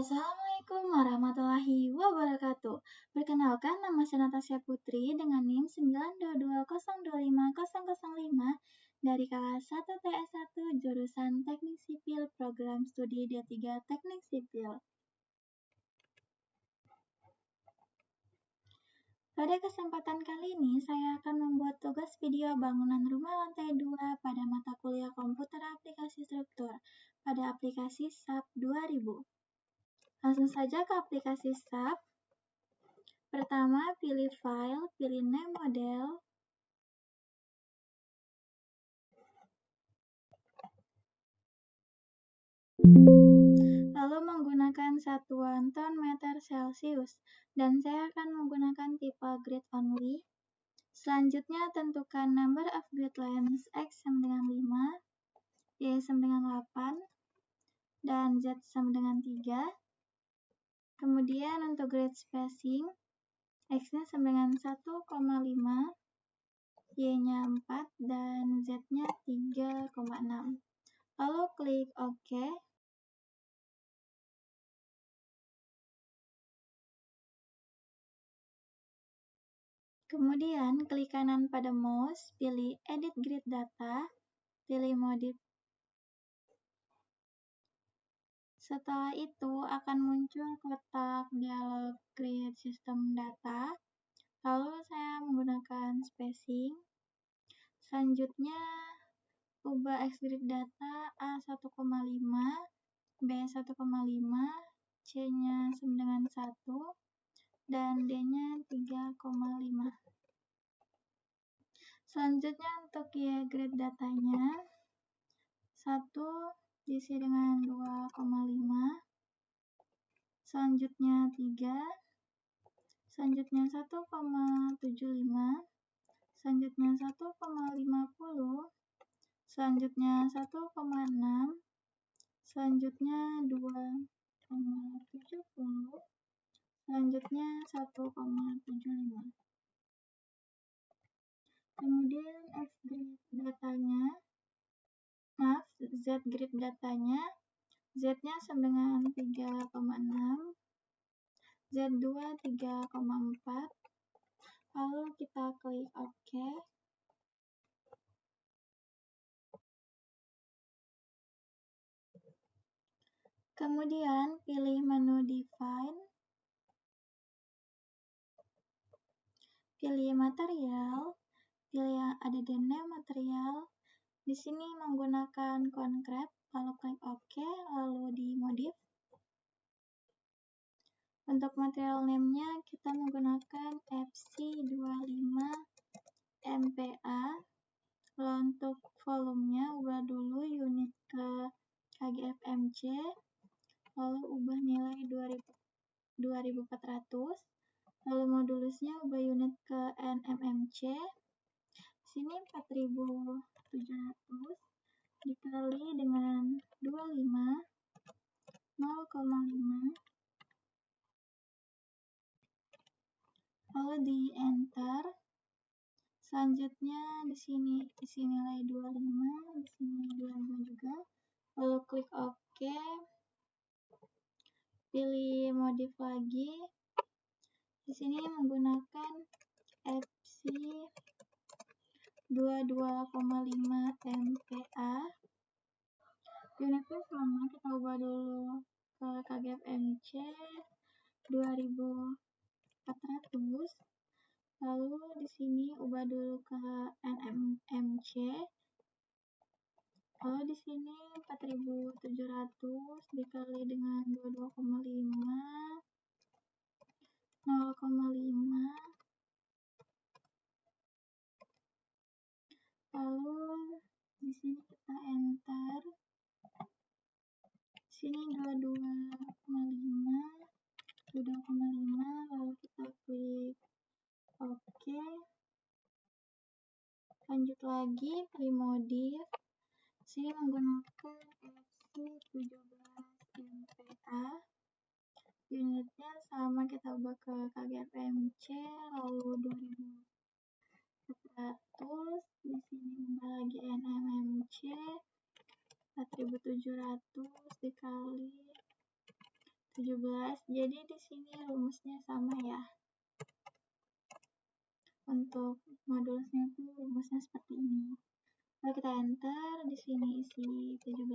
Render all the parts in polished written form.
Assalamualaikum warahmatullahi wabarakatuh. Perkenalkan, nama saya Natasha Putri dengan NIM 922025005 dari kelas 1 TS1 jurusan Teknik Sipil Program Studi D3 Teknik Sipil. Pada kesempatan kali ini, saya akan membuat tugas video bangunan rumah lantai 2 pada mata kuliah Komputer Aplikasi Struktur pada aplikasi SAP 2000. Langsung saja ke aplikasi SAP. Pertama, pilih file, pilih name model. Lalu menggunakan satuan ton meter Celsius, dan saya akan menggunakan tipe grid only. Selanjutnya, tentukan number of grid lines X sama dengan 5, Y sama dengan 8, dan Z sama dengan 3. Kemudian untuk grid spacing, X-nya sama dengan 1,5, Y-nya 4, dan Z-nya 3,6. Lalu klik OK. Kemudian klik kanan pada mouse, pilih Edit Grid Data, pilih Modif. Setelah itu akan muncul kotak dialog Create System Data. Lalu saya menggunakan spacing. Selanjutnya ubah X Grid Data A1,5, B1,5, C-nya sama dengan 1, dan D-nya 3,5. Selanjutnya untuk Y grid datanya 1 diisi dengan 2,5, selanjutnya 3, selanjutnya 1,75, selanjutnya 1,50, selanjutnya 1,6, selanjutnya 2,70, selanjutnya 1,75. Kemudian Z grid datanya, Z-nya sama dengan 3,6, Z2 3,4. Lalu kita klik OK. Kemudian pilih menu Define, pilih material, pilih yang ada di name material. Di sini menggunakan concrete, lalu klik OK, lalu dimodif. Untuk material name-nya kita menggunakan FC25 MPa. Lalu untuk volumenya ubah dulu unit ke KGFMC, lalu ubah nilai 2400. Lalu modulusnya ubah unit ke NMMC. Sini 4700 dikali dengan 25, 0,5. Lalu di enter. Selanjutnya di sini isi nilai 25, di sini 25 juga. Lalu klik OK. Pilih modif lagi. Di sini menggunakan FC 22,5 MPa. Unitnya sama, kita ubah dulu ke KGFMC 2400. Lalu di sini ubah dulu ke NMMC. Lalu di sini 4700 dikali dengan 22,5, 0,5. Lalu di sini kita enter. Di sini 22,5, lalu kita klik OK. Lanjut lagi, pilih modif. Sini menggunakan FC17 MPa. Unitnya sama, kita ubah ke KGFMC, lalu 2400. Di sini ubah lagi NMMC 4700 dikali 17. Jadi di sini rumusnya sama ya. Untuk modulusnya itu rumusnya seperti ini. Lalu kita enter, di sini isi 17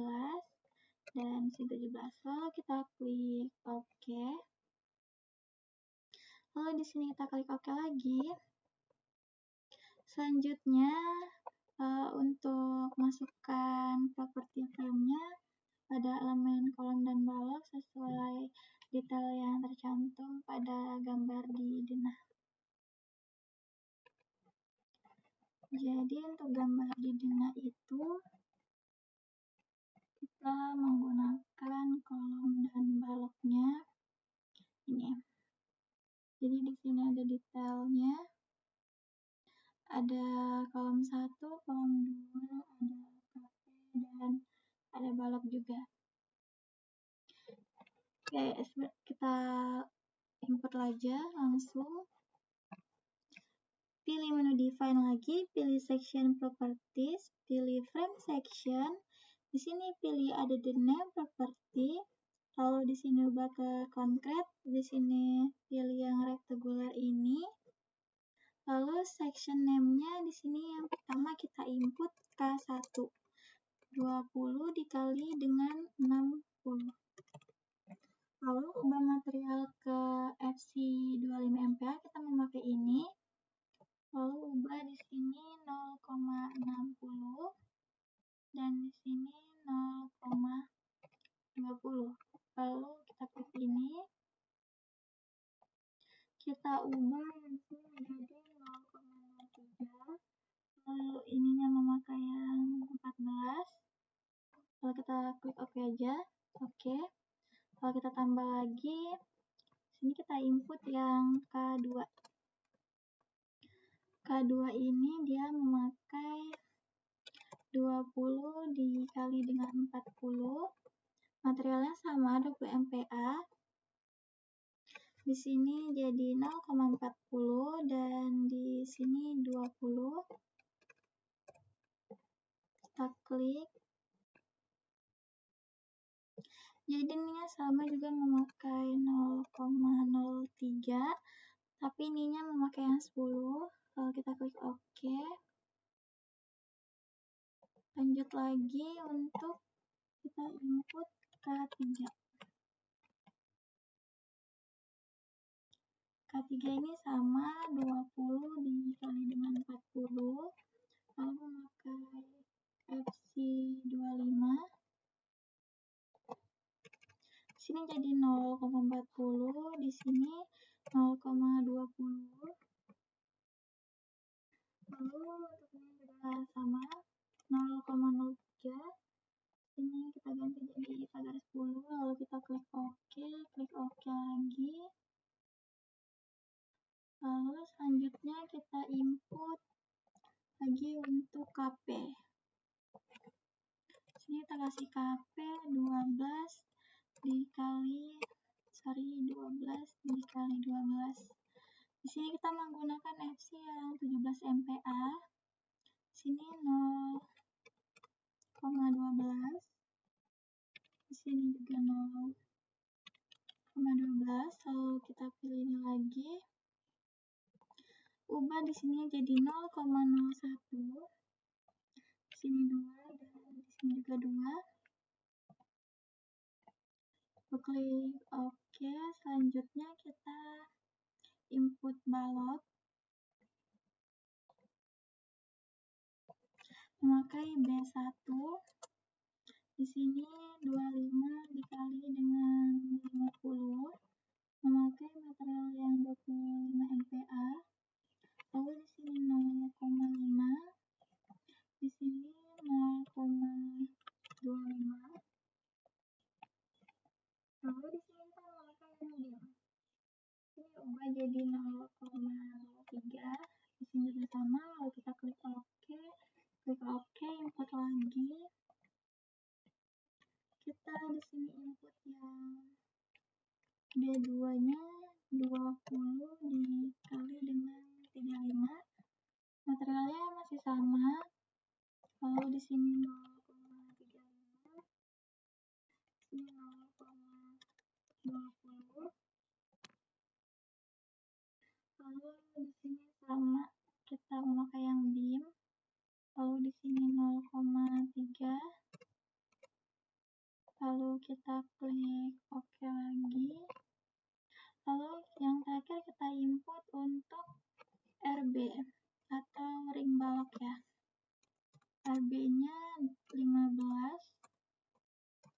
dan isi 17. Lalu kita klik OK. Lalu di sini kita klik OK lagi. Selanjutnya untuk masukkan properti frame-nya pada elemen kolom dan balok sesuai detail yang tercantum pada gambar di denah. Jadi untuk gambar di denah itu kita menggunakan kolom dan baloknya ini. Jadi di sini ada detailnya. Ada kolom 1, kolom 2, ada kafe dan ada balok juga. Oke, kita input aja langsung. Pilih menu define lagi, pilih section properties, pilih frame section. Di sini pilih ada the name property. Lalu di sini ubah ke concrete. Di sini pilih yang rectangular ini. Lalu section name-nya di sini yang pertama kita input K1. 20 dikali dengan 60. Lalu ubah material ke FC 25 MPa, kita memakai ini. Lalu ubah di sini 0,60 dan di sini 0,20. Lalu kita klik ini. Kita ubah di sini menjadi 0,03. Lalu ininya memakai yang 14. Lalu kita klik OK aja. Oke. Kalau kita tambah lagi, sini kita input yang K2. K2 ini dia memakai 20 dikali dengan 40. Materialnya sama 20 MPa. Di sini jadi 0,40 dan di sini 20. Kita klik. Jadi ininya sama juga memakai 0,03, tapi ininya memakai yang 10. Kalau kita klik OK. Lanjut lagi untuk kita input K3. K3 ini sama 20 dikali dengan 40. Lalu memakai FC 25. Di sini jadi 0,40, di sini 0,20. Lalu untuk ini juga sama 0,03. Ini kita ganti jadi pagar 10. Lalu kita klik OK, klik OK lagi. Lalu selanjutnya kita input lagi untuk KP. Sini kita kasih KP 12 dikali 12 dikali 12. Di sini kita menggunakan FC yang 17 MPa. Sini 0,12. Di sini juga 0,12. Lalu kita pilih ini lagi. Ubah di sini jadi 0,01. Di sini 2 dan di sini juga 2. Klik OK. Selanjutnya kita input balok. Memakai B1. Di sini 25 dikali dengan 50. Memakai material yang 25 MPa. Lalu di sini 0,5. Di sini 0,25. Lalu di sini kita memakai medium. Ini ubah jadi 0,03. Di sini juga sama. Lalu kita klik OK. Klik OK, input lagi. Kita di sini input yang D2-nya 20 dikali dengan 35. Materialnya masih sama. Lalu di sini 0,35. Sini 0,25. 20. Lalu di sini sama, kita memakai yang BIM. Lalu di sini 0,3. Lalu kita klik OK lagi. Lalu yang terakhir kita input untuk RB atau ring balok ya. RB-nya 15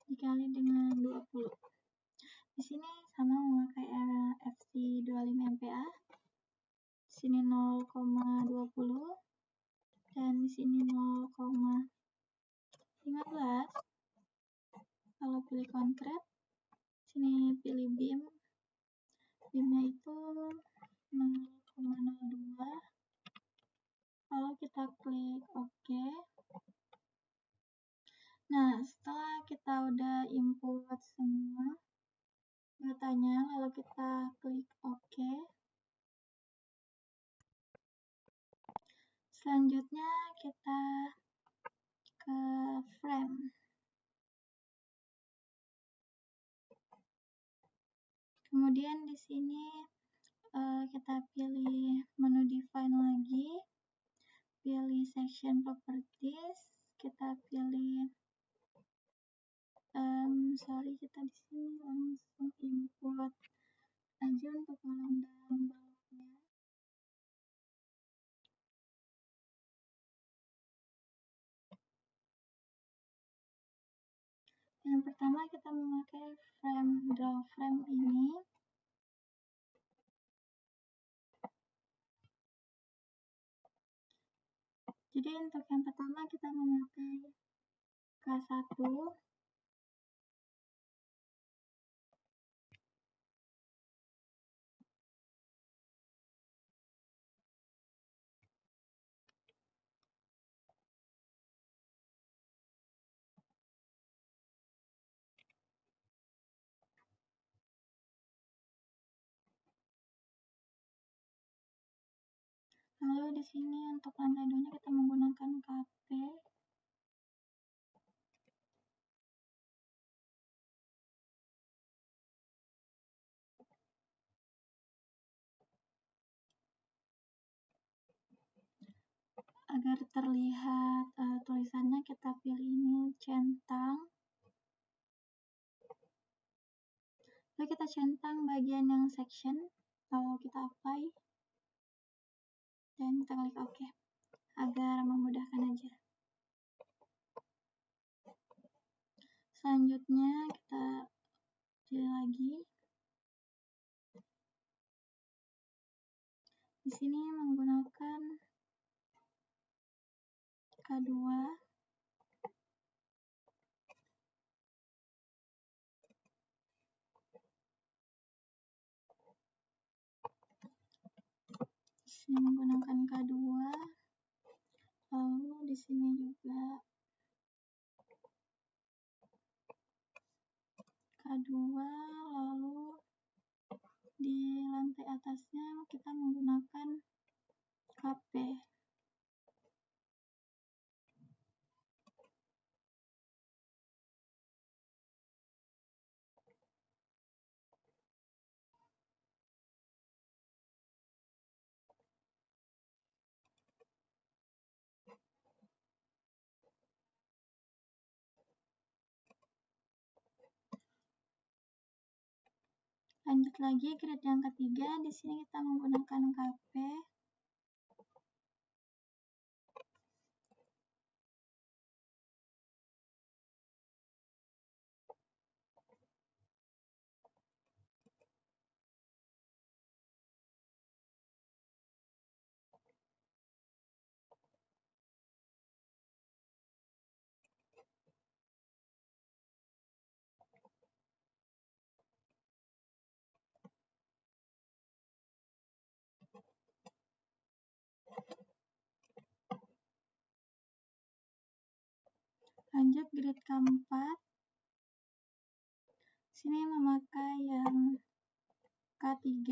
dikali dengan 20. Di sini sama memakai FC 25 MPa. Di sini 0,20 dan di sini 0,15. Kalau pilih konkret, sini pilih BIM. BIM-nya itu 0,02. Lalu kita klik OK. Nah, setelah kita udah input semua datanya, lalu kita klik OK. Selanjutnya kita ke frame. Kemudian di sini kita pilih menu define lagi, pilih section properties, kita pilih kita di sini langsung import aja untuk kolom dan baloknya. Yang pertama kita memakai draw frame ini. Jadi untuk yang pertama kita memakai K1. Lalu di sini untuk lantai 2-nya kita menggunakan KP. Agar terlihat tulisannya kita pilih ini centang. Lalu kita centang bagian yang section. Lalu kita apply dan kita klik OK agar memudahkan aja. Selanjutnya kita pilih lagi. Di sini menggunakan K2. Di sini menggunakan K2. Lalu di sini juga K2. Lalu di lantai atasnya kita menggunakan KP. Lanjut lagi grid yang ketiga, di sini kita menggunakan KP. Lanjut grid keempat. Sini memakai yang K3.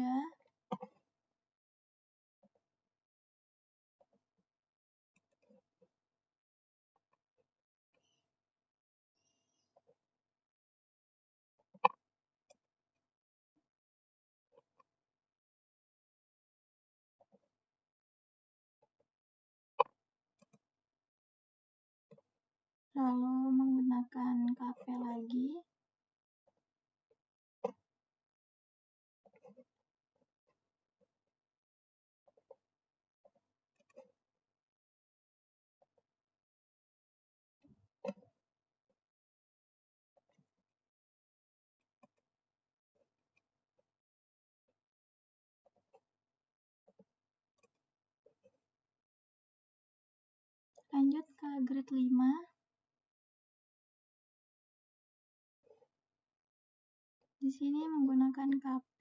lalu menggunakan KP lagi. Lanjut ke grade 5. Di sini menggunakan KP.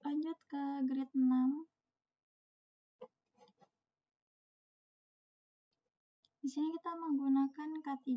Lanjut ke grade 6. Di sini kita menggunakan K3.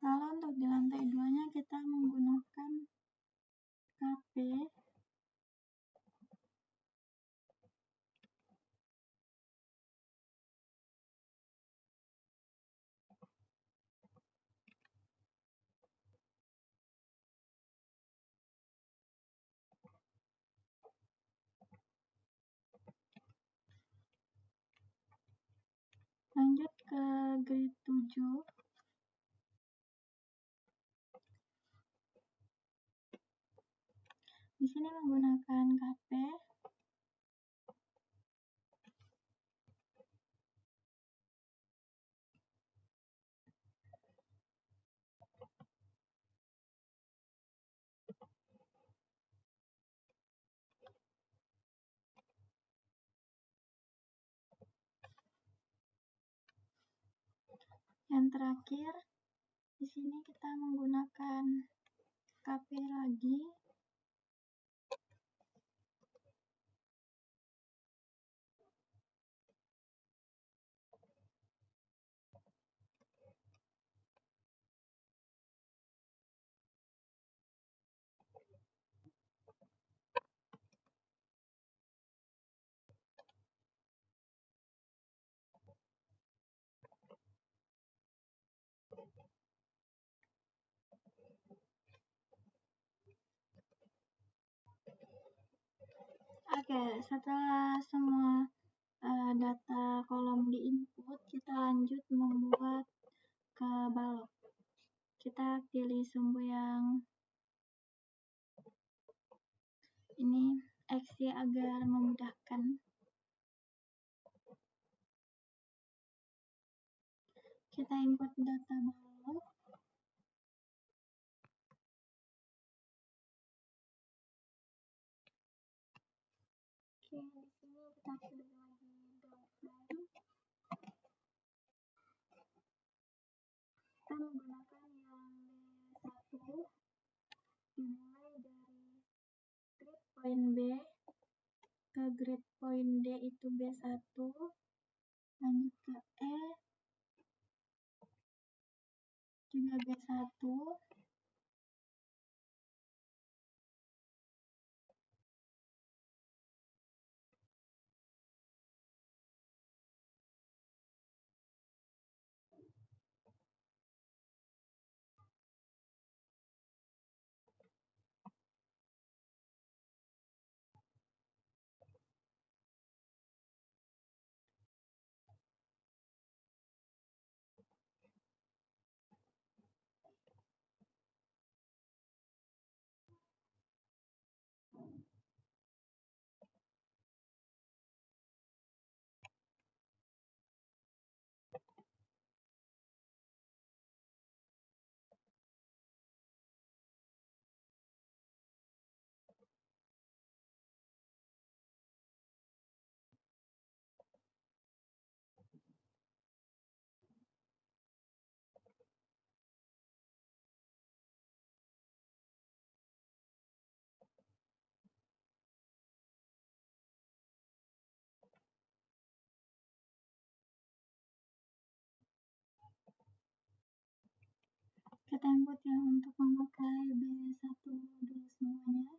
Lalu untuk di lantai 2-nya kita menggunakan KP. Lanjut ke grade 7. Di sini menggunakan KP. Yang terakhir, di sini kita menggunakan KP lagi. Oke, setelah semua data kolom di input, kita lanjut membuat ke balok. Kita pilih sumbu yang ini X agar memudahkan. Kita import data balok. Oke, di sini kita pilih lagi downframe. Kita menggunakan yang D1, dimulai dari grid point B ke grid point D itu B1, lanjut ke E juga B1, kita input ya untuk memakai B1 dulu semuanya.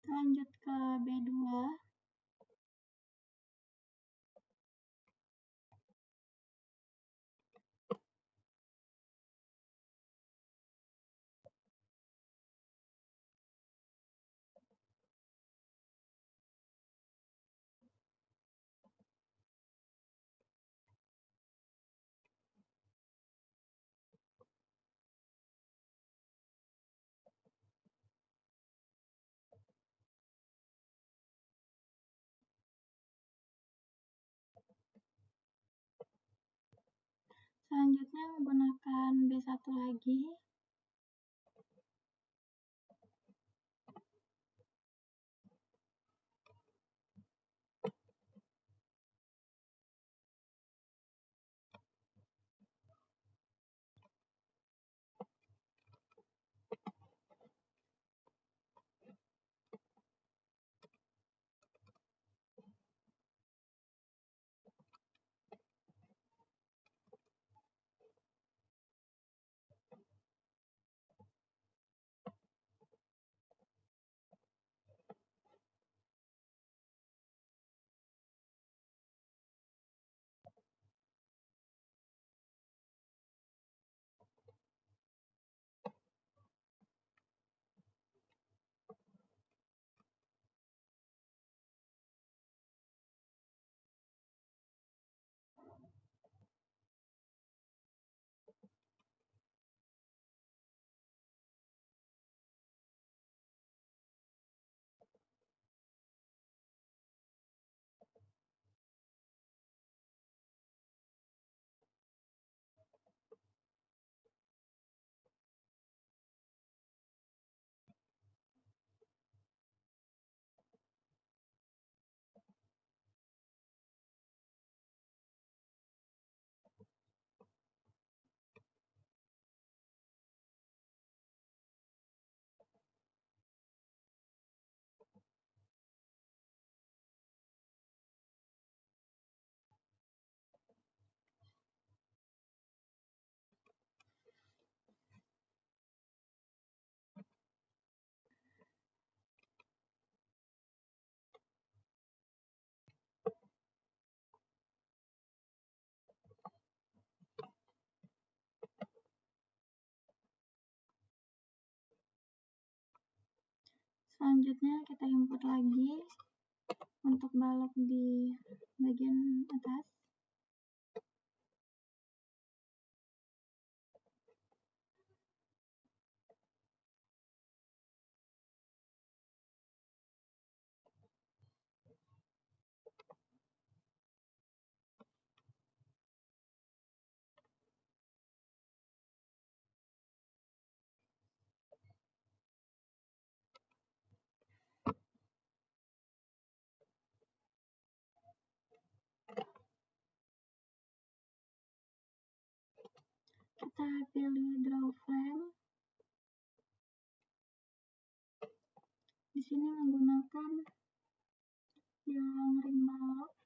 Lanjut ke B2. Selanjutnya menggunakan B1 lagi. Selanjutnya kita input lagi untuk balok di bagian atas. Kita pilih draw frame. Di sini menggunakan yang ring balok.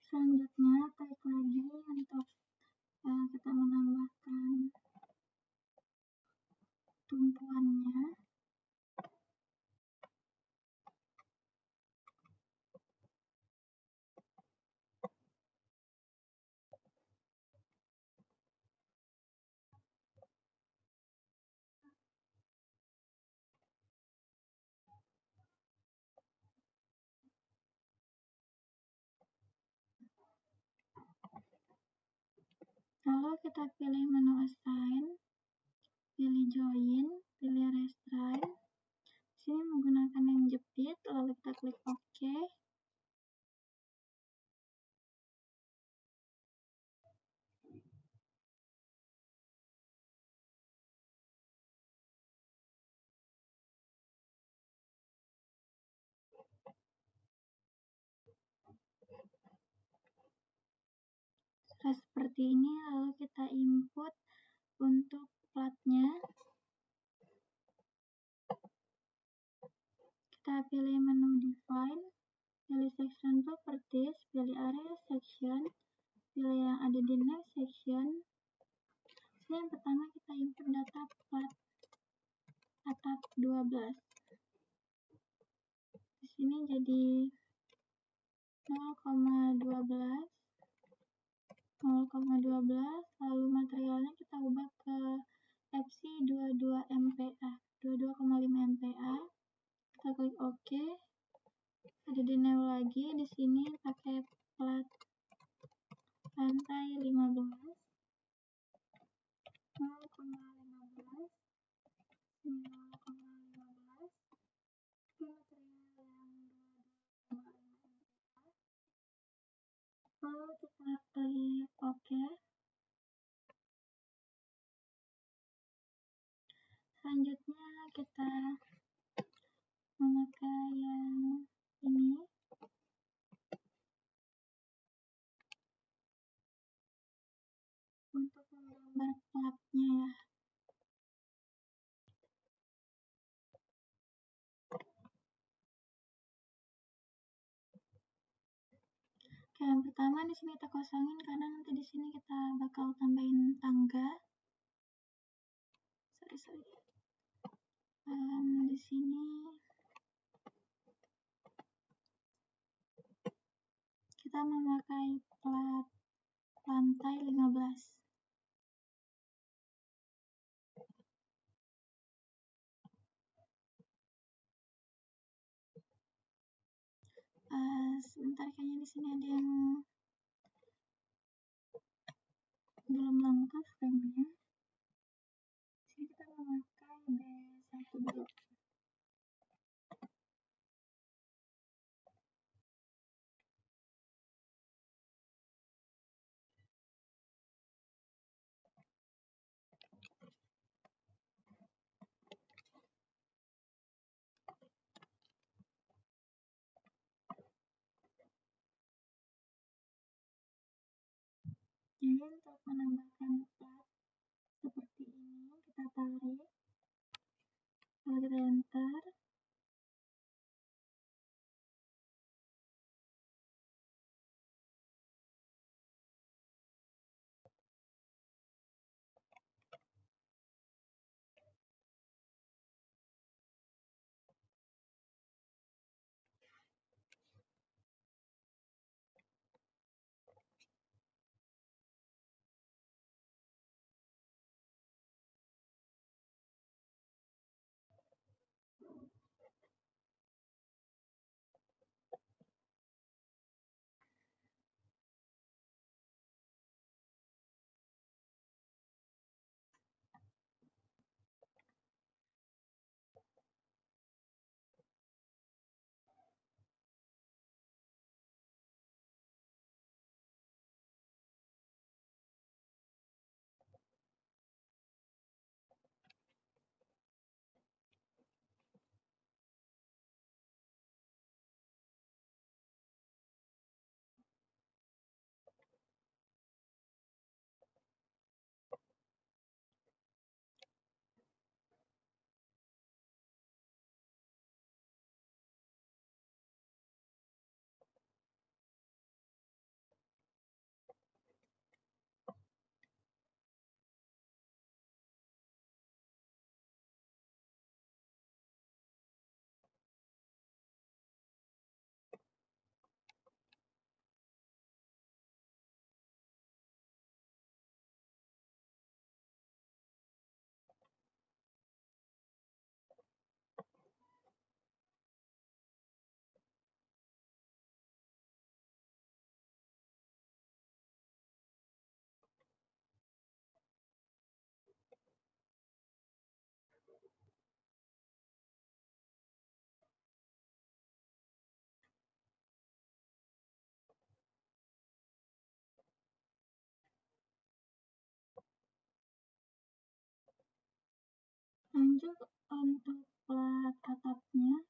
Selanjutnya klik lagi untuk kita menambahkan tumpuannya. Lalu kita pilih menu assign, pilih join, pilih restrain. Sini menggunakan yang jepit, lalu kita klik OK. Setelah seperti ini, lalu kita input untuk platnya. Kita pilih menu define, pilih section properties, pilih area section, pilih yang ada di next section. Sini yang pertama kita input data plat atap 12. Di sini jadi 0,12, lalu materialnya kita ubah ke FC 22 MPa, 22,5 MPa. Kita klik OK. Ada di new lagi, di sini pakai plat lantai 15, 0,15, 0,15. Material yang 22,5 MPa. Lalu kita klik OK. Selanjutnya kita memakai yang ini untuk menggambar platnya ya. Oke, yang pertama di sini kita kosongin karena nanti di sini kita bakal tambahin tangga. Di sini kita memakai plat lantai 15. Sebentar, kayaknya di sini ada yang belum lengkap frame-nya. Di sini kita memakai B1 dulu. Jadi untuk menambahkan plat seperti ini, kita tarik, lalu kita enter. Lanjut untuk plat atapnya.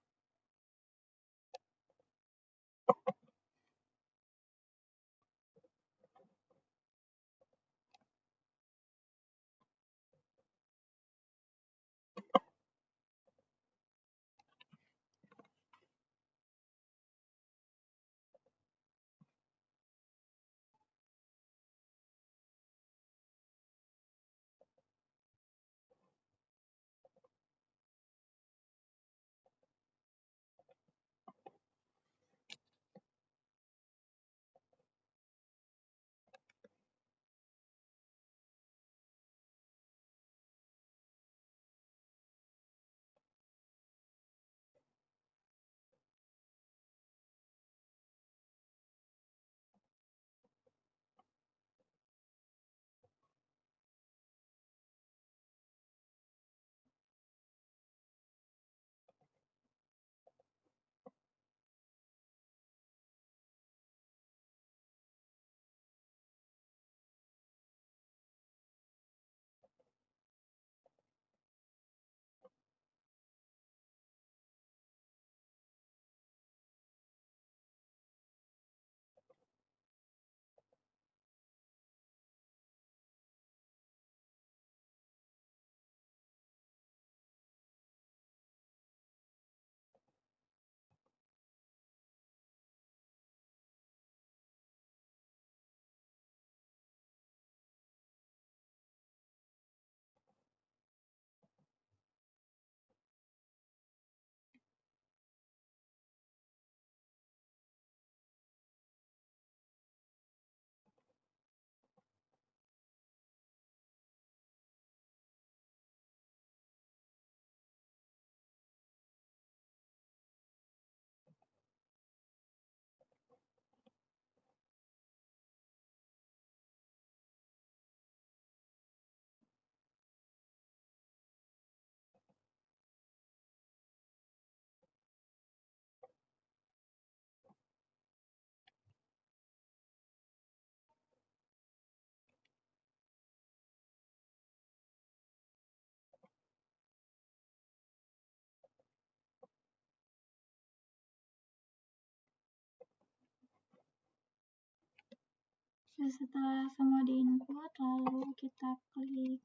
Setelah semua diinput, lalu kita pilih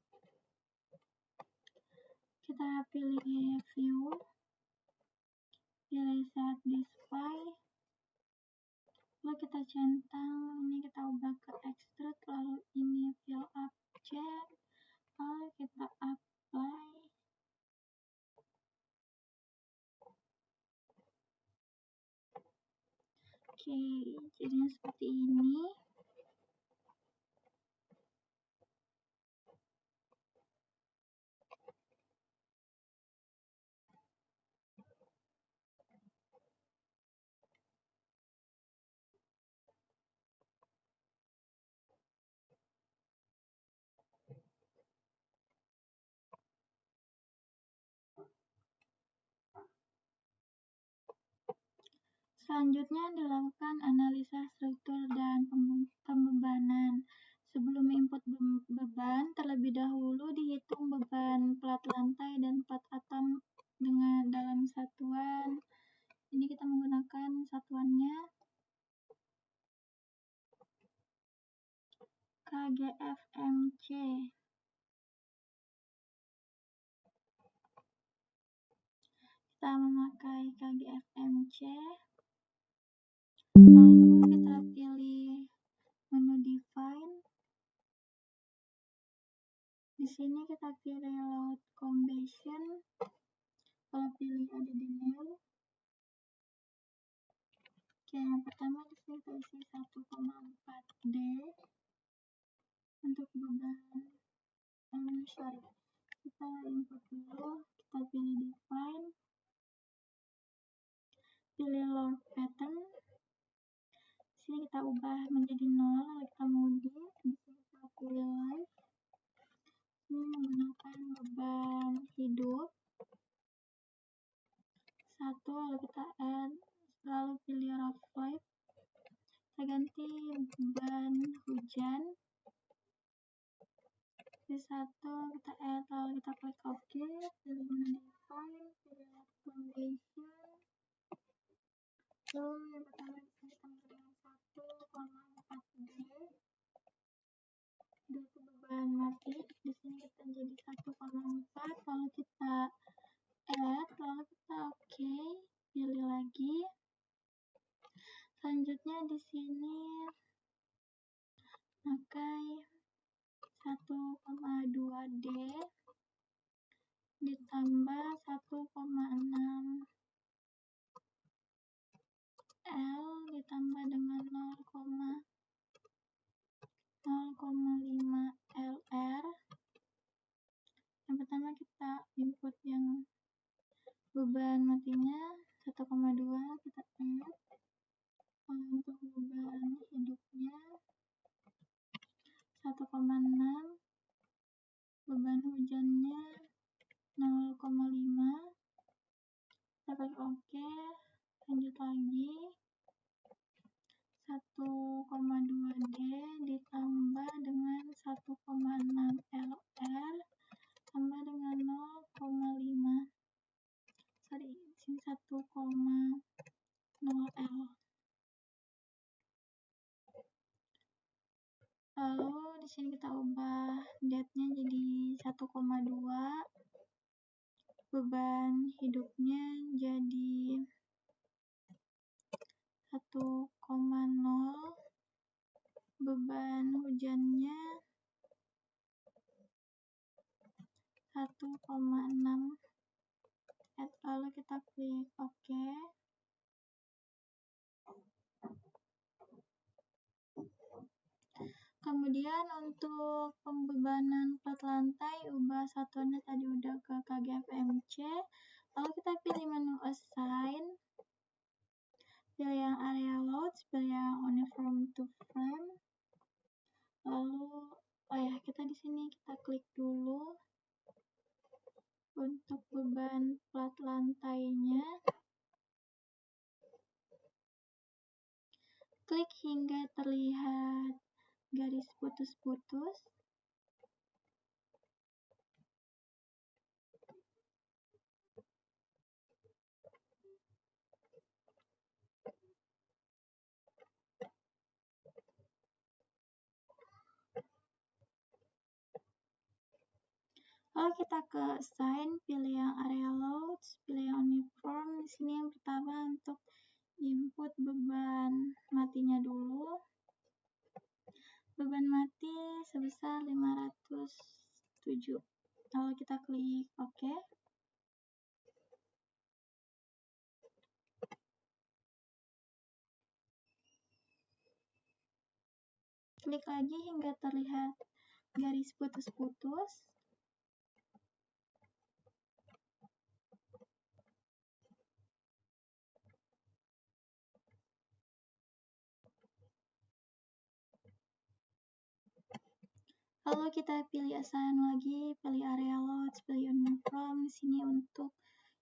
view, pilih set display, lalu kita centang, ini kita ubah ke extrude, lalu ini fill object, lalu kita apply. Oke, jadinya seperti ini. Selanjutnya dilakukan analisa struktur dan pembebanan. Sebelum input beban, terlebih dahulu dihitung beban plat lantai dan plat atap dalam satuan. Ini kita menggunakan satuannya KGFMC. Kita memakai KGFMC. Lalu kita pilih menu define. Di sini kita pilih load combustion. Kalau pilih ada di new. Oke, yang pertama di sini kita isi 1,4D untuk beban. Kita input dulu. Kita pilih define. Pilih load pattern. Sini kita ubah menjadi 0, lalu kita modif. Di sini kita pilih live. Ini menggunakan beban hidup 1, lalu kita add, lalu pilih rough life. Kita ganti beban hujan. checklist 1 kita add, lalu kita klik OK, pilih modify, pilih foundation, lalu yang pertama di sini tambahkan 1,4D, itu beban mati, di sini kita jadi 1,4, lalu kita add, lalu kita OK, pilih lagi. Selanjutnya di sini pakai 1,2D ditambah 1,6 L ditambah dengan 0,5 LR. Yang pertama kita input yang beban matinya 1,2 kita add. Untuk beban hidupnya 1,6, beban hujannya 0,5, dapat OK, lanjut lagi 1,2D ditambah dengan 1,6 LR tambah dengan 0,5, sorry, sini 1,0 L. Lalu di sini kita ubah date-nya jadi 1,2, beban hidupnya jadi 1,0, beban hujannya 1,6, lalu kita klik OK. Kemudian untuk pembebanan plat lantai, ubah satuannya tadi udah ke KGFMC. Lalu kita pilih menu assign, pilih yang area loads, pilih yang uniform to frame. Lalu kita di sini kita klik dulu untuk beban plat lantainya. Klik hingga terlihat garis putus-putus. Lalu kita ke assign, pilih yang area loads, pilih yang uniform. Di sini yang pertama untuk input beban matinya dulu. Beban mati sebesar 507. Lalu kita klik OK. Klik lagi hingga terlihat garis putus-putus. Lalu kita pilih assign lagi, pilih area loads, pilih uniform. Di sini untuk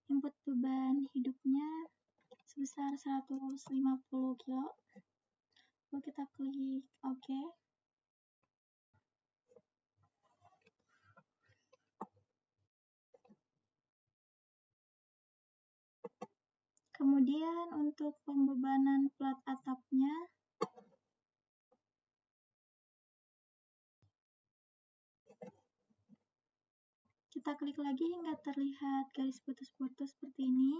input beban hidupnya sebesar 150 kilo. Lalu kita klik OK. Kemudian untuk pembebanan plat atapnya, kita klik lagi hingga terlihat garis putus-putus seperti ini.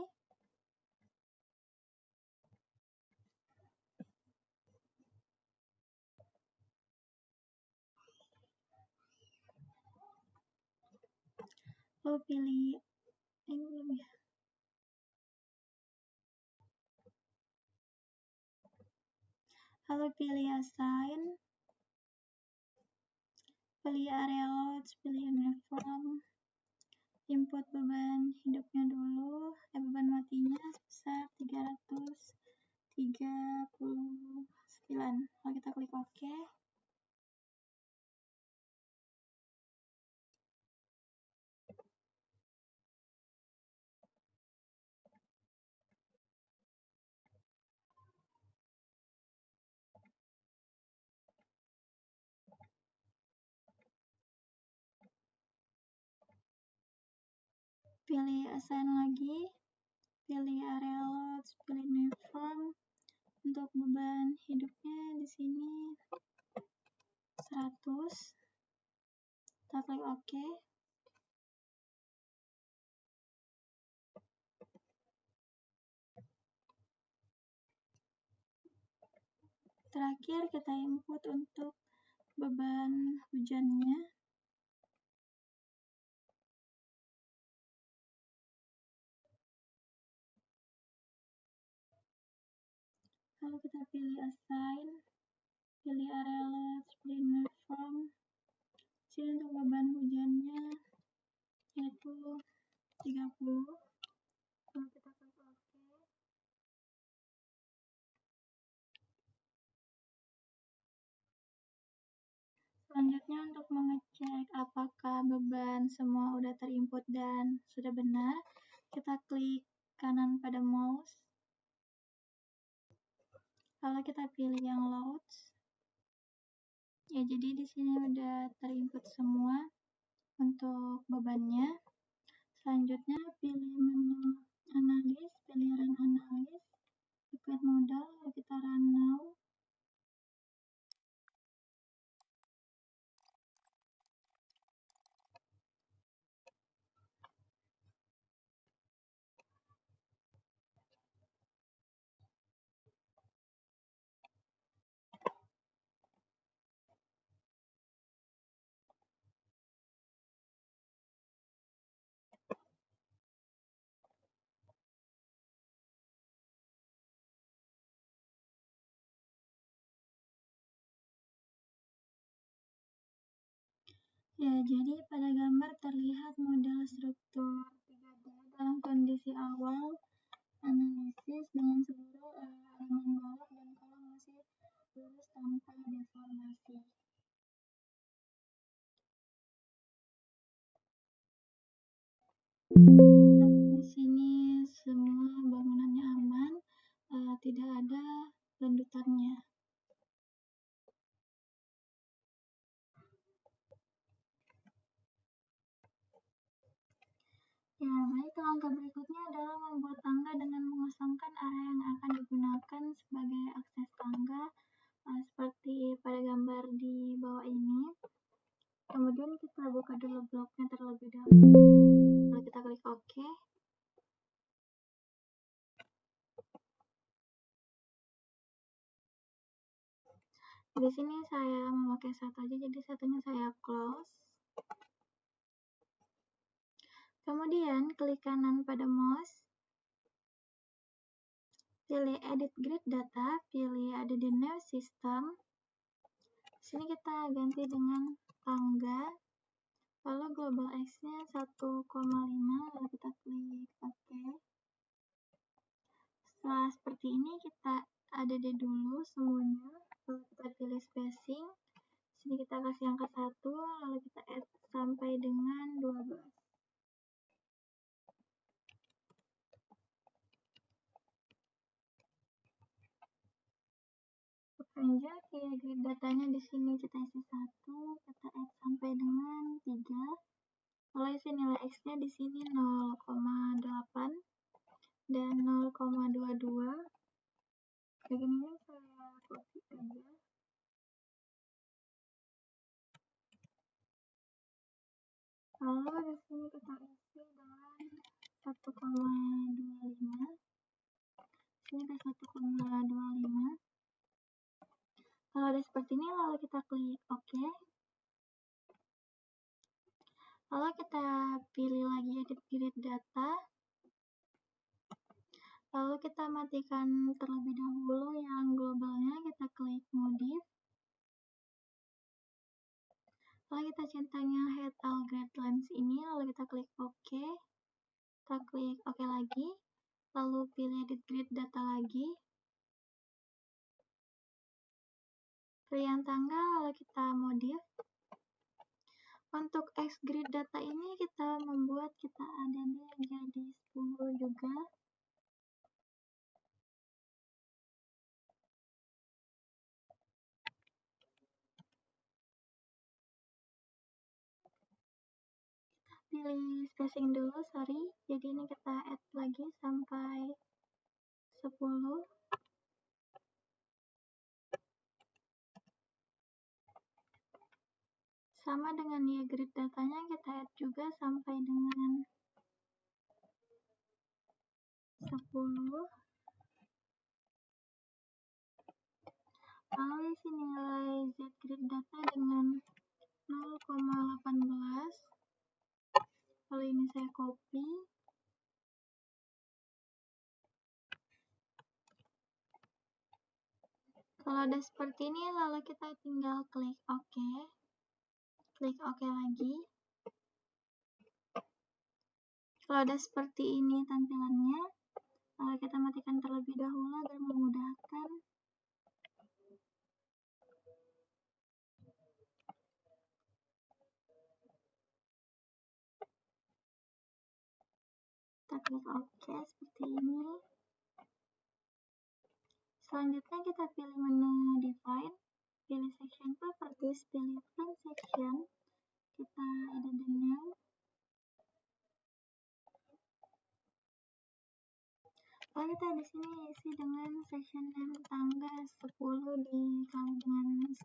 Lalu pilih Lalu pilih assign, pilih area loads, pilih uniform, input beban hidupnya dulu, beban matinya sebesar 339. Lalu kita klik OK. pilih assign lagi, pilih area loads, pilih new form. Untuk beban hidupnya di sini 100. Kita klik OK. Terakhir kita input untuk beban hujannya. Lalu kita pilih assign, pilih area loads, pilih new form. Sini untuk beban hujannya yaitu 30. Lalu kita klik OK. Selanjutnya untuk mengecek apakah beban semua udah terinput dan sudah benar, kita klik kanan pada mouse. Lalu kita pilih yang loads. Ya, jadi di sini udah terinput semua untuk bebannya. Selanjutnya pilih menu analis, pilih run analis, repeat modal, lalu kita run now. Ya, jadi pada gambar terlihat model struktur 3D dalam kondisi awal analisis dengan seluruh elemen balok dan kolom masih lurus tanpa deformasi. Di sini semua bangunannya aman, tidak ada lendutannya. Ya, baik, langkah berikutnya adalah membuat tangga dengan mengosongkan area yang akan digunakan sebagai akses tangga, seperti pada gambar di bawah ini. Kemudian kita buka dulu bloknya terlebih dahulu. Lalu kita klik OK. Di sini saya memakai satu aja, jadi satunya saya close. Kemudian klik kanan pada mouse, pilih edit grid data, pilih ada di new system. Sini kita ganti dengan tangga, lalu global X-nya 1,5, lalu kita klik OK. Setelah seperti ini kita ada di dulu semuanya, lalu kita pilih spacing. Sini kita kasih angka 1, lalu kita add sampai dengan 12. Lanjut, pilih grid datanya di sini kita isi 1, kita add sampai dengan 3. Lalu isi nilai X-nya di sini 0,8 dan 0,22. Bagian ini saya copy aja. Lalu di sini kita isi dengan 1,25. Sini ke 1,25. Kalau ada seperti ini, lalu kita klik OK. Lalu kita pilih lagi edit grid data. Lalu kita matikan terlebih dahulu yang globalnya, kita klik modif. Lalu kita centangnya head all grid lines ini, lalu kita klik OK. Kita klik OK lagi. Lalu pilih edit grid data lagi. Pilih yang tangga, lalu kita modif. Untuk X grid data ini kita membuat kita ada di jadi 10 juga. pilih spacing dulu, sorry. Jadi ini kita add lagi sampai 10. Sama dengan ya grid datanya kita add juga sampai dengan 10. Lalu isi nilai Z grid data dengan 0,18. Lalu ini saya copy. Kalau udah seperti ini, lalu kita tinggal klik OK. Klik OK lagi. Kalau udah seperti ini tampilannya, lalu kita matikan terlebih dahulu agar memudahkan. Kita klik OK seperti ini. Selanjutnya kita pilih menu Define, pilih Section Properties, pilih Front Section, kita ada the name. Lalu kita di sini isi dengan section name tangga 10 dikali dengan 10.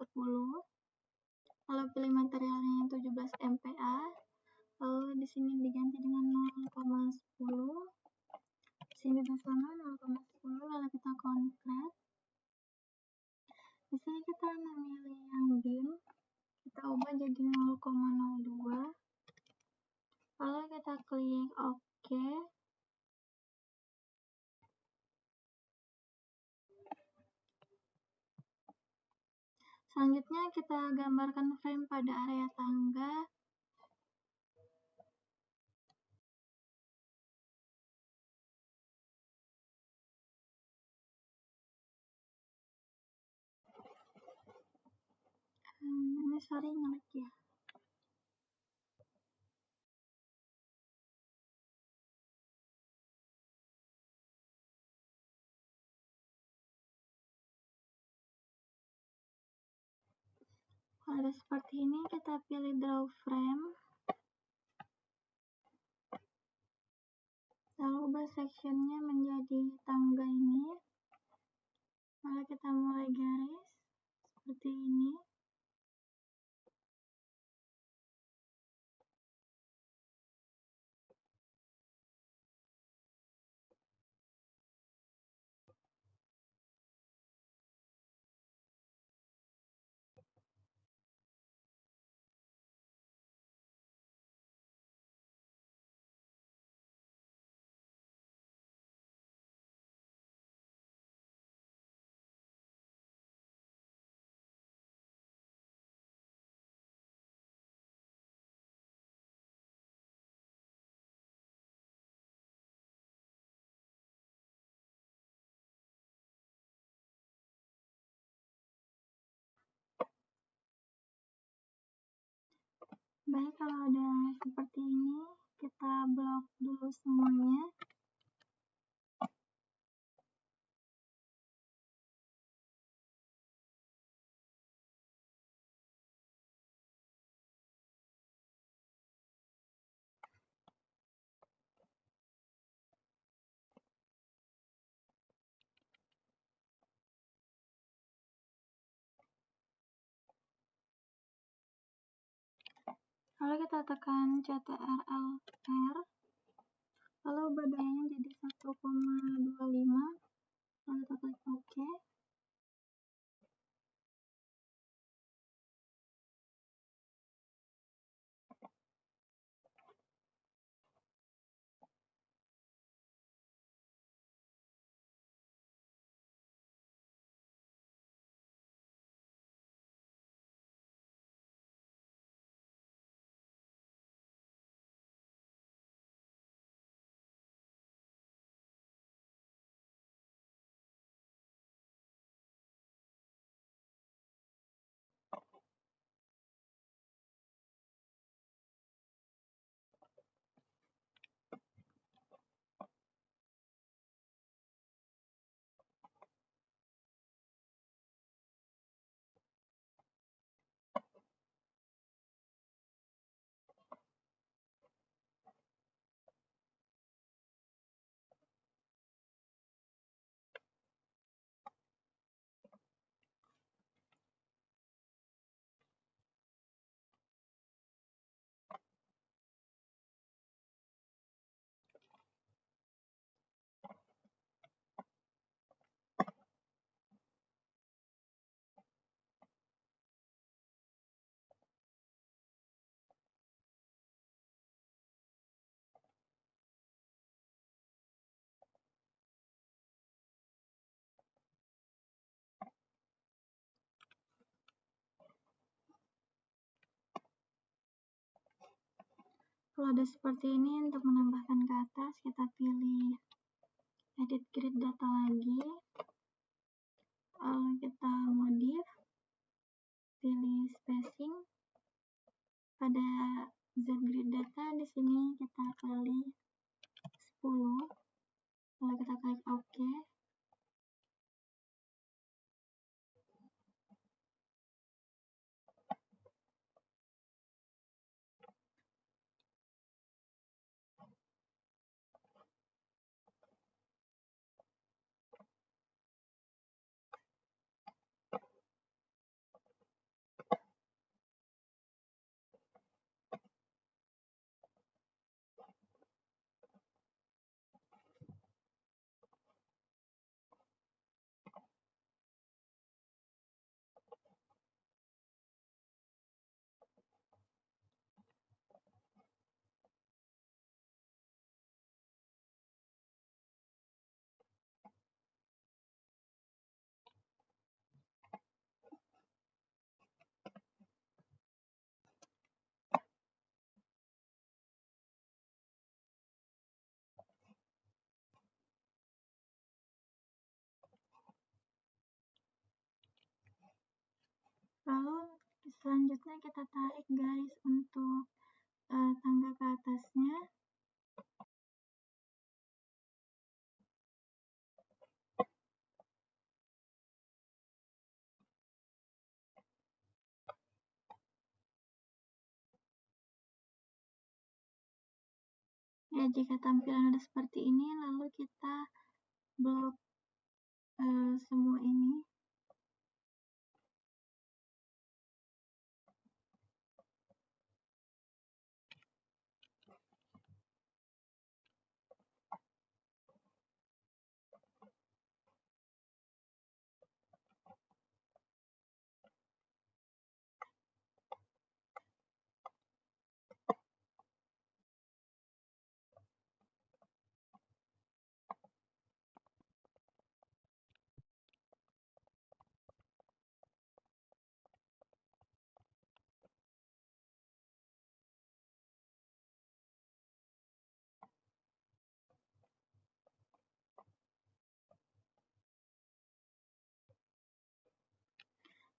Lalu pilih materialnya yang 17 MPa. Lalu di sini diganti dengan 0,10. Di sini juga sama 0,10. Lalu kita convert. Di sini kita memilih yang bin. Kita ubah jadi 0,02. Lalu kita klik OK. Selanjutnya kita gambarkan frame pada area tangga. Ini sorry ngelag ya. Kalau seperti ini kita pilih draw frame. Lalu ubah sectionnya menjadi tangga ini. Lalu kita mulai garis seperti ini. Baik, kalau udah seperti ini, kita blok dulu semuanya. Lalu kita tekan CTRL-R. Lalu ubah dayanya jadi 1,25. Lalu kita klik OK. Kalau udah seperti ini, untuk menambahkan ke atas, kita pilih edit grid data lagi, lalu kita modif, pilih spacing. Pada Z-grid data di sini kita pilih 10, lalu kita klik OK. Lalu selanjutnya kita tarik garis untuk tangga ke atasnya. Ya, jika tampilan ada seperti ini, lalu kita blok semua ini.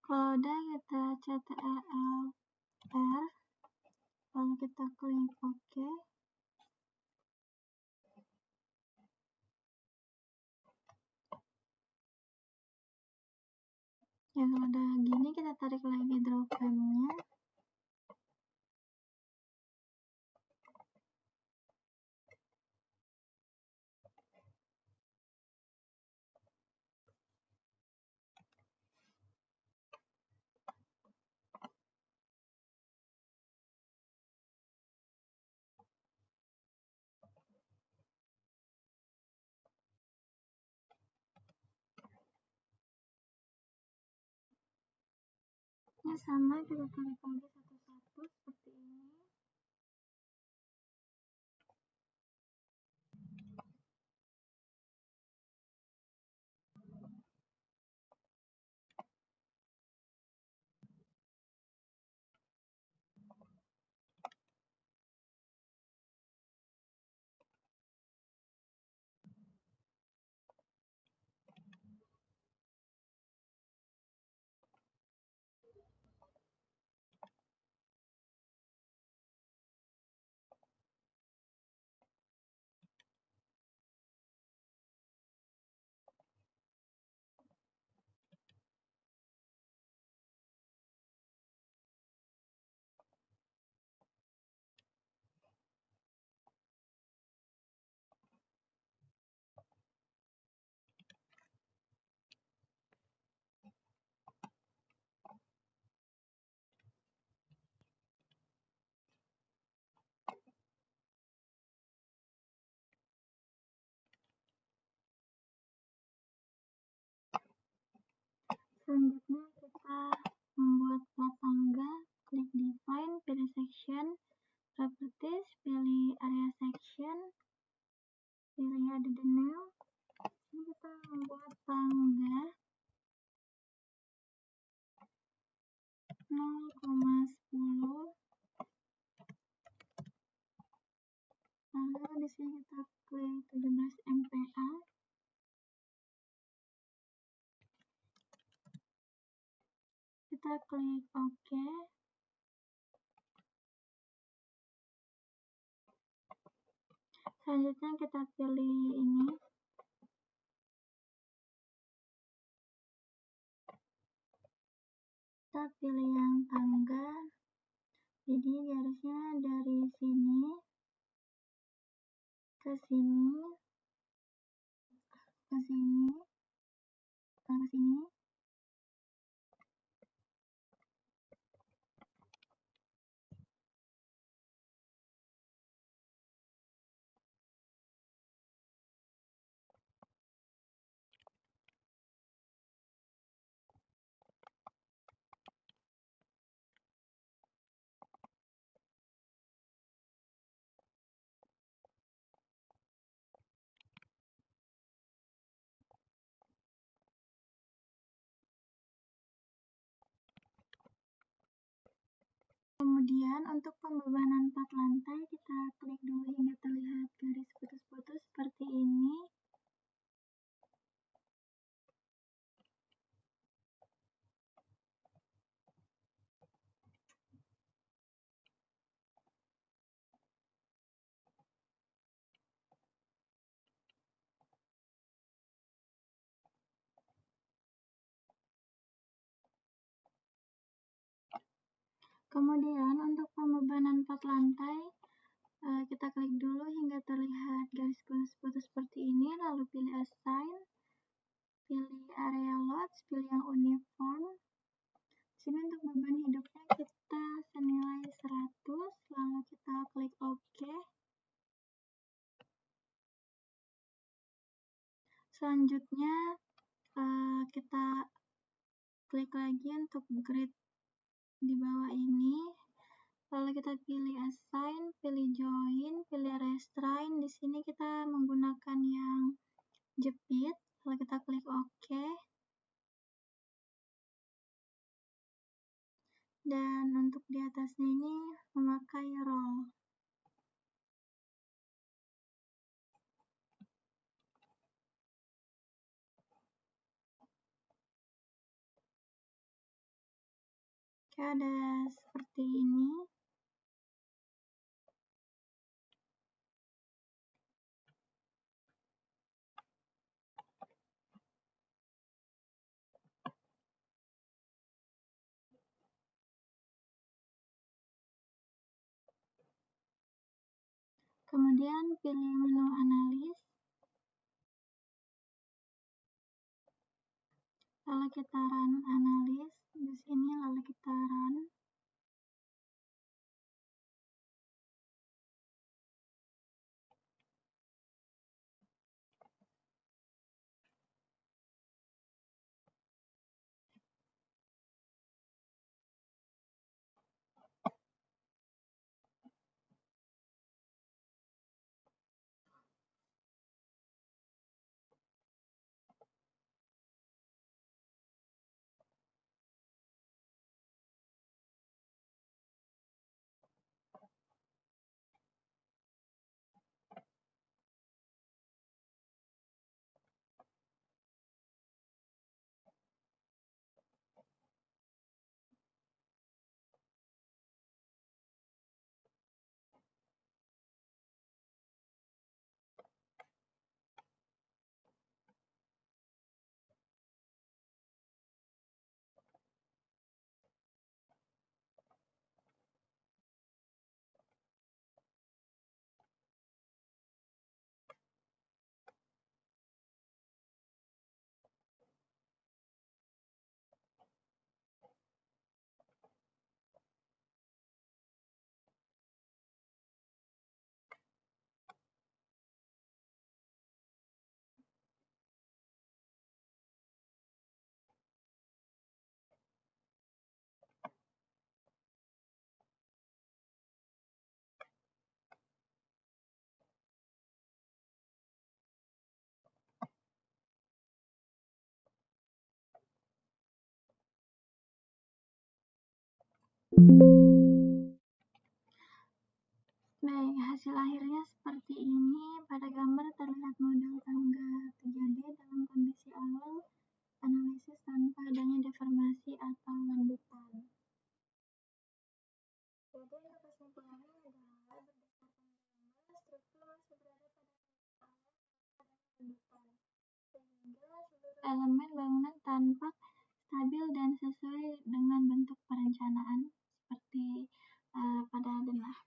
Kalau udah, kita CTRL R, lalu kita klik OK. Ya, kalau udah gini, kita tarik lagi draw frame-nya. Ini sama, kita tarik lagi satu-satu seperti ini. Selanjutnya kita membuat plat tangga, klik define, pilih section, properties, pilih area section, pilih add the nail. Ini kita membuat tangga 0,10 Lalu di sini kita klik 17 MPa. Kita klik OK. Selanjutnya kita pilih ini. Kita pilih yang tangga. Jadi garisnya dari sini ke sini, ke sini, ke sini. Kemudian untuk pembebanan 4 lantai kita klik dulu hingga terlihat garis putus-putus seperti ini. Kemudian untuk pembebanan 4 lantai kita klik dulu hingga terlihat garis putus-putus seperti ini, lalu pilih Assign, pilih area loads, pilih yang uniform. Sini untuk beban hidupnya kita senilai 100, lalu kita klik OK. Selanjutnya kita klik lagi untuk grid di bawah ini, lalu kita pilih Assign, pilih Join, pilih Restrain. Di sini kita menggunakan yang jepit, lalu kita klik OK. Dan untuk di atasnya ini memakai roll. Oke, ada seperti ini. Kemudian pilih menu analis. Lalu kita run analis di sini, lalu kita run. Baik, Hasil akhirnya seperti ini. Pada gambar terlihat model tangga 3D dalam kondisi awal analisis tanpa adanya deformasi atau lendutan. Jadi untuk kesimpulannya adalah berdasarkan gambar, struktur masih berada pada awal lendutan, sehingga seluruh elemen bangunan tampak stabil dan sesuai dengan bentuk perencanaan seperti pada denah.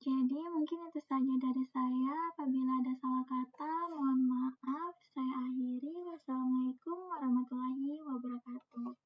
Jadi mungkin itu saja dari saya. Apabila ada salah kata, mohon maaf. Saya akhiri. Wassalamualaikum warahmatullahi wabarakatuh.